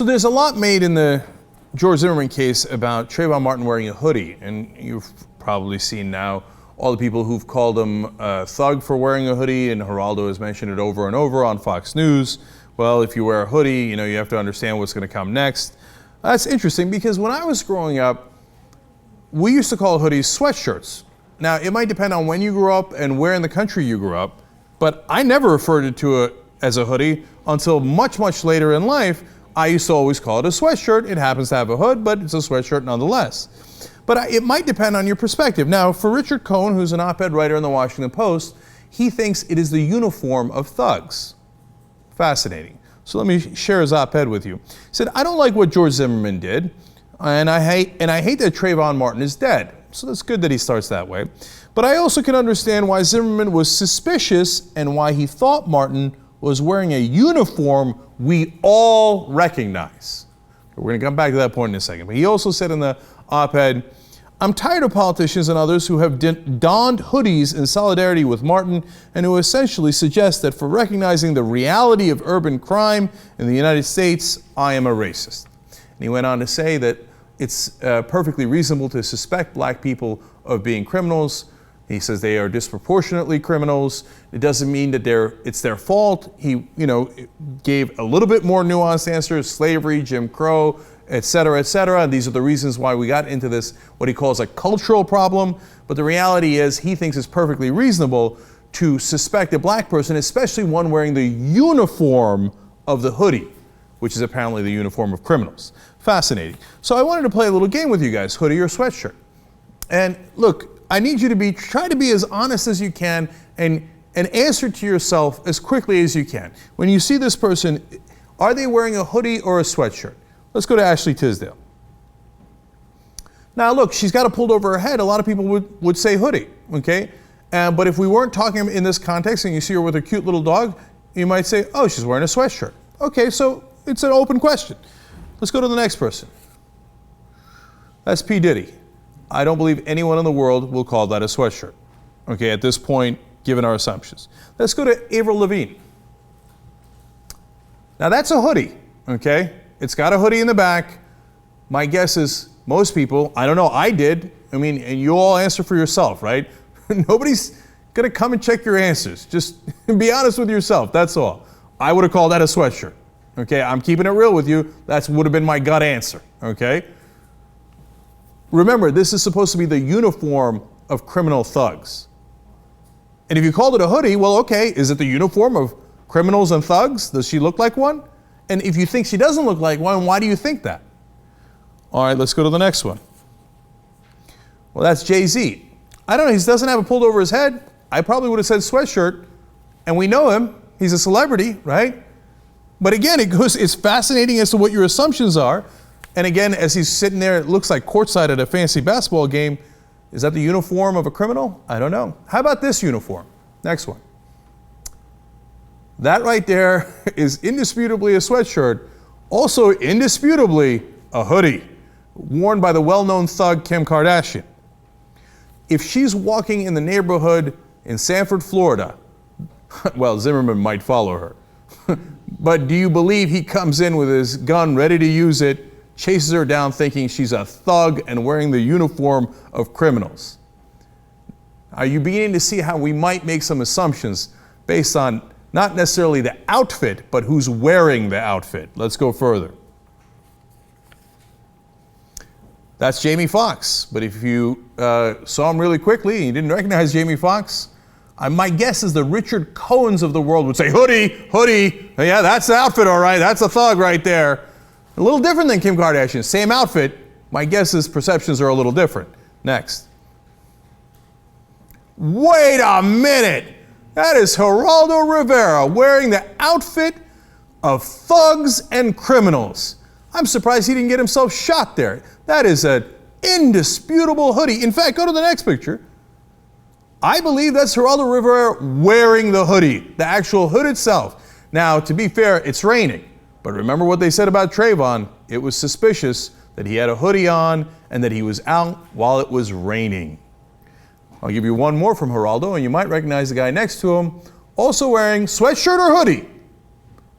So there's a lot made in the George Zimmerman case about Trayvon Martin wearing a hoodie, and you've probably seen now all the people who've called him a thug for wearing a hoodie, and Geraldo has mentioned it over and over on Fox News. Well, if you wear a hoodie, you know, you have to understand what's going to come next. That's interesting because when I was growing up, we used to call hoodies sweatshirts. Now, it might depend on when you grew up and where in the country you grew up, but I never referred to it as a hoodie until much, much later in life. I used to always call it a sweatshirt. It happens to have a hood, but it's a sweatshirt nonetheless. But it might depend on your perspective. Now, for Richard Cohn, who's an op-ed writer in the Washington Post, he thinks it is the uniform of thugs. Fascinating. So let me share his op-ed with you. He said, I don't like what George Zimmerman did, and I hate that Trayvon Martin is dead. So that's good that he starts that way. But I also can understand why Zimmerman was suspicious and why he thought Martin was wearing a uniform we all recognize. We're going to come back to that point in a second. But he also said in the op-ed, I'm tired of politicians and others who have donned hoodies in solidarity with Martin and who essentially suggest that for recognizing the reality of urban crime in the United States, I am a racist. And he went on to say that it's perfectly reasonable to suspect black people of being criminals. He says they are disproportionately criminals. It doesn't mean that it's their fault. He, gave a little bit more nuanced answers: slavery, Jim Crow, et cetera, et cetera. And these are the reasons why we got into this, what he calls a cultural problem. But the reality is he thinks it's perfectly reasonable to suspect a black person, especially one wearing the uniform of the hoodie, which is apparently the uniform of criminals. Fascinating. So I wanted to play a little game with you guys, hoodie or sweatshirt. And look, I need you to try to be as honest as you can and answer to yourself as quickly as you can. When you see this person, are they wearing a hoodie or a sweatshirt? Let's go to Ashley Tisdale. Now look, she's got it pulled over her head. A lot of people would say hoodie, okay? But if we weren't talking in this context and you see her with a cute little dog, you might say, oh, she's wearing a sweatshirt. Okay, so it's an open question. Let's go to the next person. That's P. Diddy. I don't believe anyone in the world will call that a sweatshirt, okay, at this point, given our assumptions. Let's go to Avril Lavigne. Now that's a hoodie, okay? It's got a hoodie in the back. My guess is most people, I don't know, I did. I mean, and you all answer for yourself, right? Nobody's gonna come and check your answers. Just be honest with yourself, that's all. I would have called that a sweatshirt, okay? I'm keeping it real with you. That would have been my gut answer, okay? Remember, this is supposed to be the uniform of criminal thugs. And if you called it a hoodie, well, okay, is it the uniform of criminals and thugs? Does she look like one? And if you think she doesn't look like one, why do you think that? All right, let's go to the next one. Well, that's Jay-Z. I don't know, he doesn't have it pulled over his head. I probably would have said sweatshirt, and we know him. He's a celebrity, right? But again, it's fascinating as to what your assumptions are. And again, as he's sitting there, it looks like courtside at a fancy basketball game. Is that the uniform of a criminal? I don't know. How about this uniform? Next one. That right there is indisputably a sweatshirt, also indisputably a hoodie, worn by the well-known thug Kim Kardashian. If she's walking in the neighborhood in Sanford, Florida, well, Zimmerman might follow her. But do you believe he comes in with his gun ready to use it, chases her down thinking she's a thug and wearing the uniform of criminals? Are you beginning to see how we might make some assumptions based on not necessarily the outfit, but who's wearing the outfit? Let's go further. That's Jamie Foxx. But if you saw him really quickly and you didn't recognize Jamie Foxx, my guess is the Richard Cohens of the world would say, hoodie, hoodie. Yeah, that's the outfit, all right. That's a thug right there. A little different than Kim Kardashian. Same outfit. My guess is perceptions are a little different. Next. Wait a minute. That is Geraldo Rivera wearing the outfit of thugs and criminals. I'm surprised he didn't get himself shot there. That is an indisputable hoodie. In fact, go to the next picture. I believe that's Geraldo Rivera wearing the hoodie, the actual hood itself. Now, to be fair, it's raining. But remember what they said about Trayvon. It was suspicious that he had a hoodie on and that he was out while it was raining. I'll give you one more from Geraldo, and you might recognize the guy next to him, also wearing sweatshirt or hoodie.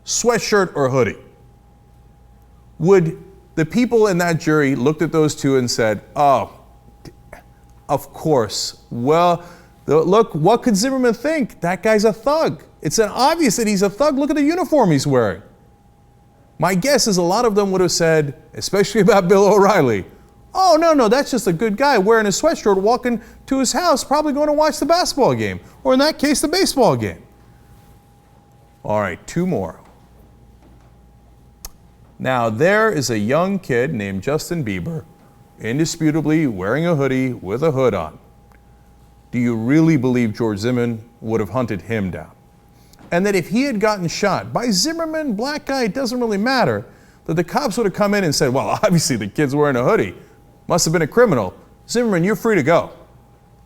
Sweatshirt or hoodie. would the people in that jury looked at those two and said, oh, of course. Well, look, what could Zimmerman think? That guy's a thug. It's obvious that he's a thug. Look at the uniform he's wearing. My guess is a lot of them would have said, especially about Bill O'Reilly, oh, no, that's just a good guy wearing a sweatshirt, walking to his house, probably going to watch the basketball game, or in that case, the baseball game. All right, two more. Now, there is a young kid named Justin Bieber, indisputably wearing a hoodie with a hood on. Do you really believe George Zimmerman would have hunted him down? And that if he had gotten shot by Zimmerman, black guy, it doesn't really matter, that the cops would have come in and said, well, obviously the kid's wearing a hoodie. Must have been a criminal. Zimmerman, you're free to go.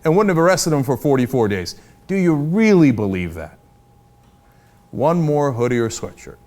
And wouldn't have arrested him for 44 days. Do you really believe that? One more hoodie or sweatshirt.